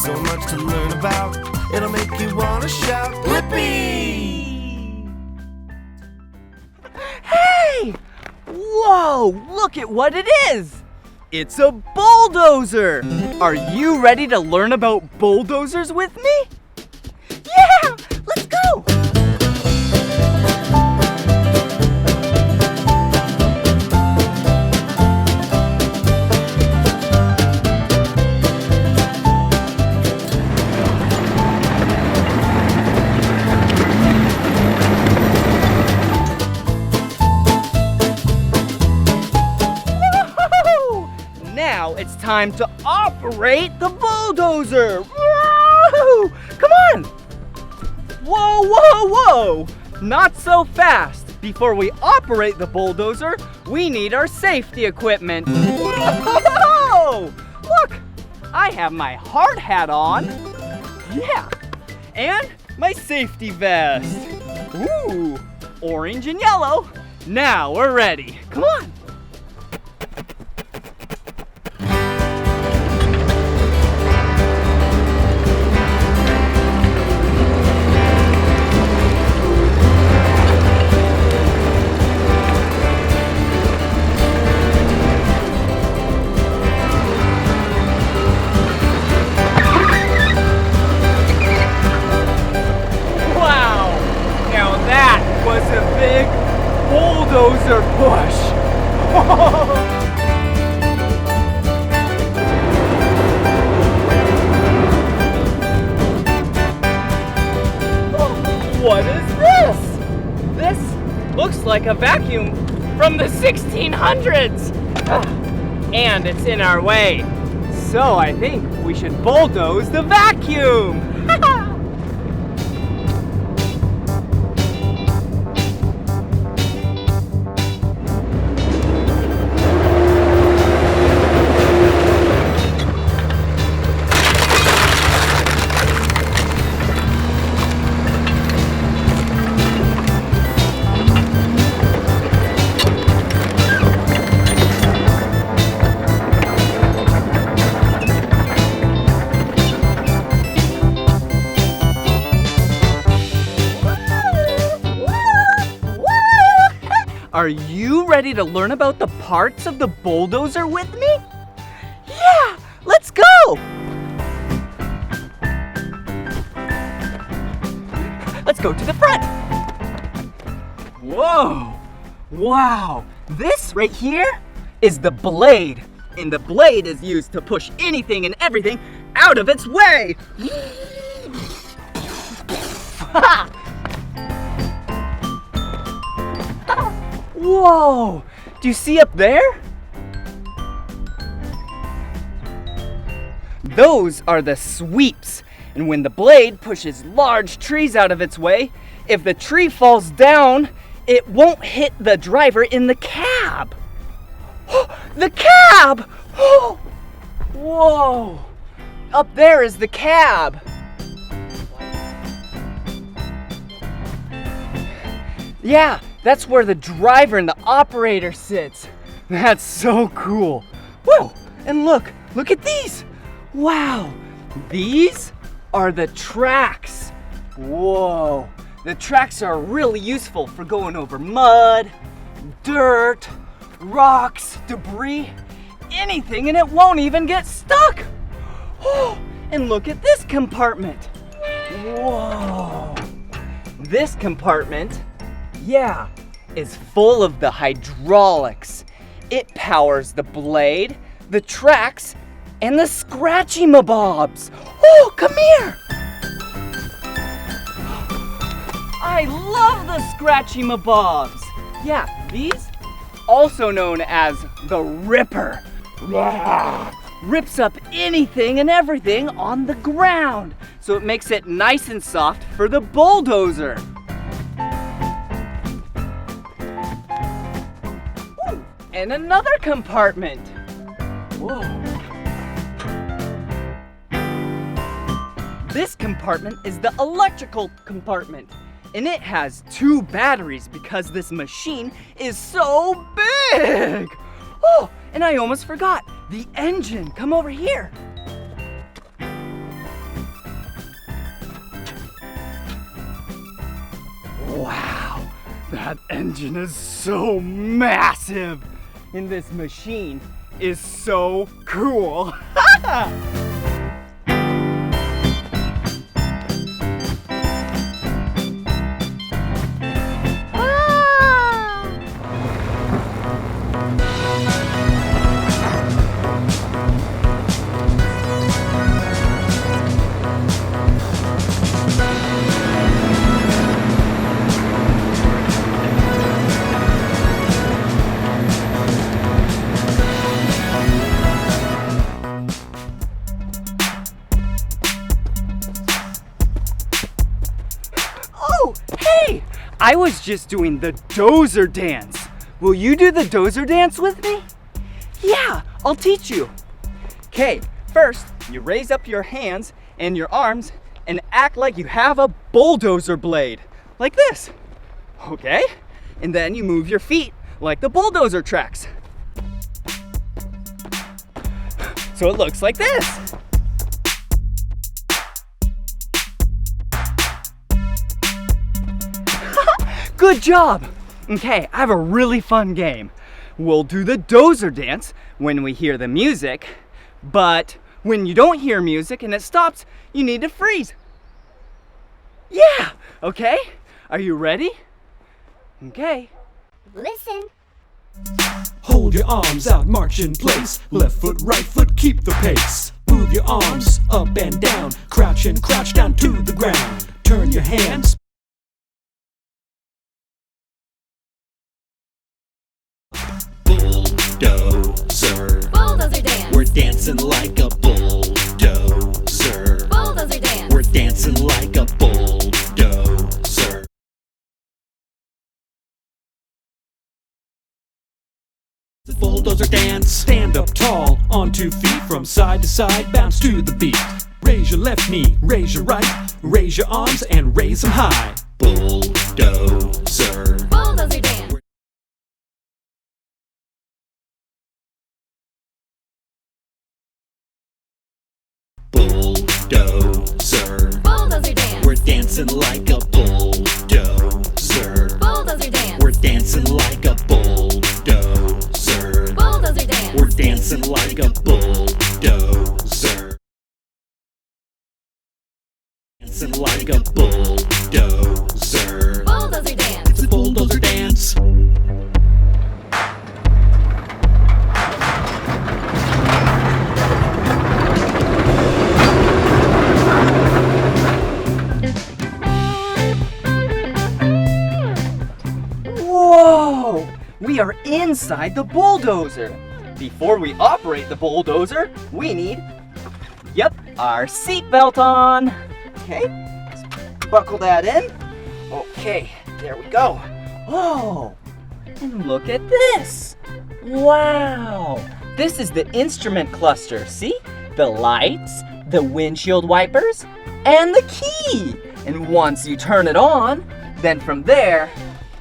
So much to learn about, it'll make you want to shout, Blippi! Hey! Whoa, look at what it is! It's a bulldozer! Are you ready to learn about bulldozers with me? Yeah! Let's go! Now it's time to operate the bulldozer! Woo! Come on! Whoa, whoa, whoa! Not so fast! Before we operate the bulldozer, we need our safety equipment. Whoa! Look! I have my hard hat on. Yeah! And my safety vest. Ooh! Orange and yellow. Now we're ready. Come on! Bulldozer push! What is this? This looks like a vacuum from the 1600s! And it's in our way. So I think we should bulldoze the vacuum! Are you ready to learn about the parts of the bulldozer with me? Yeah, let's go! Let's go to the front. Whoa, wow, this right here is the blade. And the blade is used to push anything and everything out of its way. Whoa! Do you see up there? Those are the sweeps. And when the blade pushes large trees out of its way, if the tree falls down, it won't hit the driver in the cab. The cab! Whoa! Up there is the cab. Yeah, that's where the driver and the operator sits. That's so cool. Whoa, and look at these. Wow, these are the tracks. Whoa, the tracks are really useful for going over mud, dirt, rocks, debris, anything, and it won't even get stuck. Oh, and look at this compartment. Whoa, this compartment, yeah, is full of the hydraulics. It powers the blade, the tracks, and the scratchy-mabobs. Oh, come here! I love the scratchy-mabobs. Yeah, these, also known as the Ripper, rips up anything and everything on the ground, so it makes it nice and soft for the bulldozer. And another compartment. Whoa. This compartment is the electrical compartment, and it has 2 batteries because this machine is so big. Oh, and I almost forgot, the engine. Come over here. Wow, that engine is so massive. And this machine is so cool. Oh, hey! I was just doing the Dozer dance. Will you do the Dozer dance with me? Yeah, I'll teach you. Okay, first, you raise up your hands and your arms and act like you have a bulldozer blade, like this. Okay? And then you move your feet like the bulldozer tracks. So it looks like this. Good job! Okay, I have a really fun game. We'll do the Dozer dance when we hear the music, but when you don't hear music and it stops, you need to freeze. Yeah, okay? Are you ready? Okay. Listen. Hold your arms out, march in place. Left foot, right foot, keep the pace. Move your arms up and down. Crouch and crouch down to the ground. Turn your hands. Bulldozer. Bulldozer dance. We're dancing like a bulldozer. Bulldozer dance. We're dancing like a bulldozer. Bulldozer dance. Stand up tall, on 2 feet, from side to side, bounce to the beat. Raise your left knee, raise your right, raise your arms and raise them high. Bulldozer. Bulldozer dance. Bulldozer. Bulldozer dance. We're dancing like a bulldozer. Bulldozer dance. We're dancing like a bulldozer. Bulldozer dance. We're dancing like a bulldozer. Dancing like a bulldozer. Bulldozer dance. It's a bulldozer dance. Whoa! We are inside the bulldozer. Before we operate the bulldozer, we need, our seatbelt on. Okay, let's buckle that in. Okay, there we go. Oh, and look at this. Wow, this is the instrument cluster. See? The lights, the windshield wipers, and the key. And once you turn it on, then from there,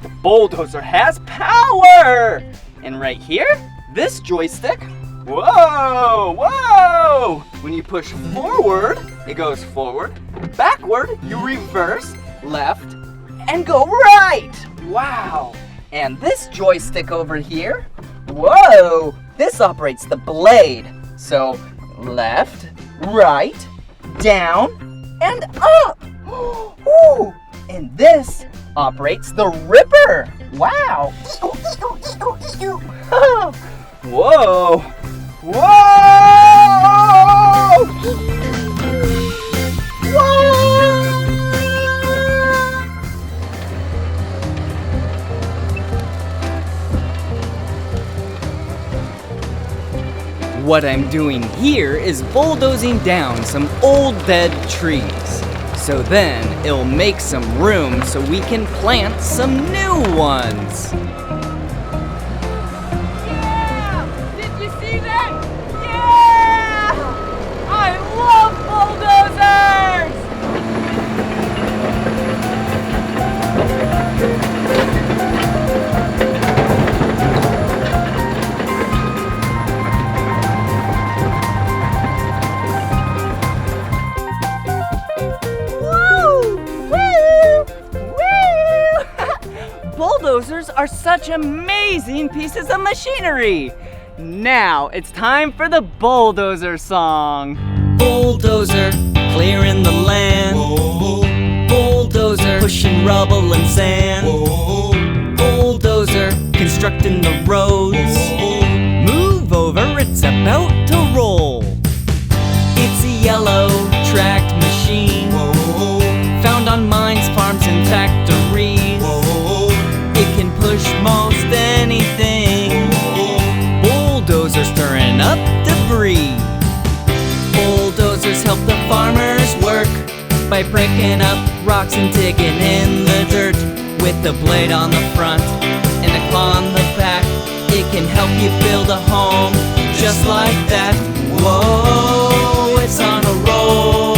the bulldozer has power! And right here, this joystick, whoa, whoa! When you push forward, it goes forward. Backward, you reverse, left, and go right! Wow! And this joystick over here, whoa! This operates the blade. So, left, right, down, and up! Ooh. And this operates the ripper. Wow. Whoa. Whoa. What I'm doing here is bulldozing down some old dead trees. So then it'll make some room so we can plant some new ones. Yeah! Did you see that? Yeah! I love bulldozers! Woo! Woo! Woo! are such amazing pieces of machinery. Now it's time for the Bulldozer Song. Bulldozer, clearing the land. Bulldozer, pushing rubble and sand. Bulldozer, constructing the roads. Move over, it's about to roll. It's a yellow tracked machine, found on mines, farms, and factories. It can push most anything. Bulldozers stirring up debris. Bulldozers help the farmers work by breaking up rocks and digging in the dirt. With the blade on the front and a claw on the back, it can help you build a home just like that. Whoa, it's on a roll.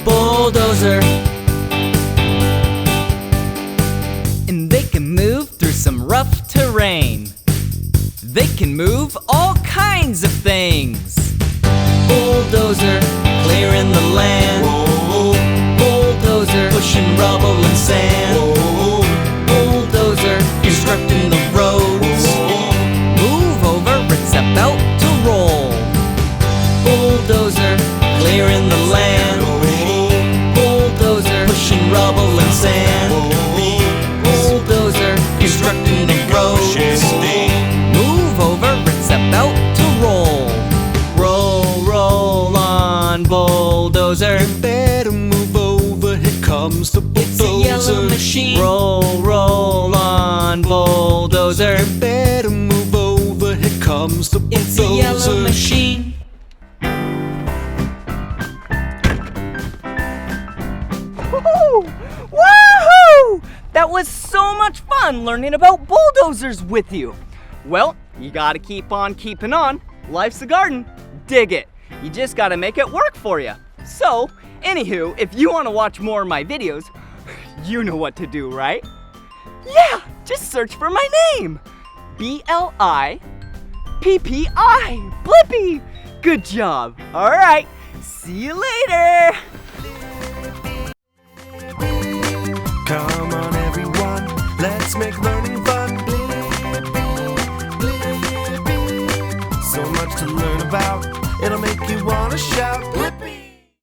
Bulldozer. And they can move through some rough terrain. They can move all kinds of things. Bulldozer, clearing the land. Bulldozer, pushing rubble and sand. Bulldozer, constructing the roads. Move over, it's about to roll. Bulldozer, clearing the land. Bulldozer, pushing rubble and sand. Bulldozer, constructing the roads. Move over, it's about to roll. Roll, roll on, bulldozer. Better move over, here comes the bulldozer. It's a yellow machine. Roll, roll on, bulldozer. Better move over, here comes the bulldozer. It's a yellow machine. Woohoo! Woohoo! That was so much fun learning about bulldozers with you. Well, you gotta keep on keeping on. Life's a garden. Dig it. You just gotta make it work for you. So, anywho, if you wanna watch more of my videos, you know what to do, right? Yeah, just search for my name. Blippi. Blippi. Good job. All right, see you later. Come on everyone, let's make learning fun. So much to learn about, it'll make you wanna shout.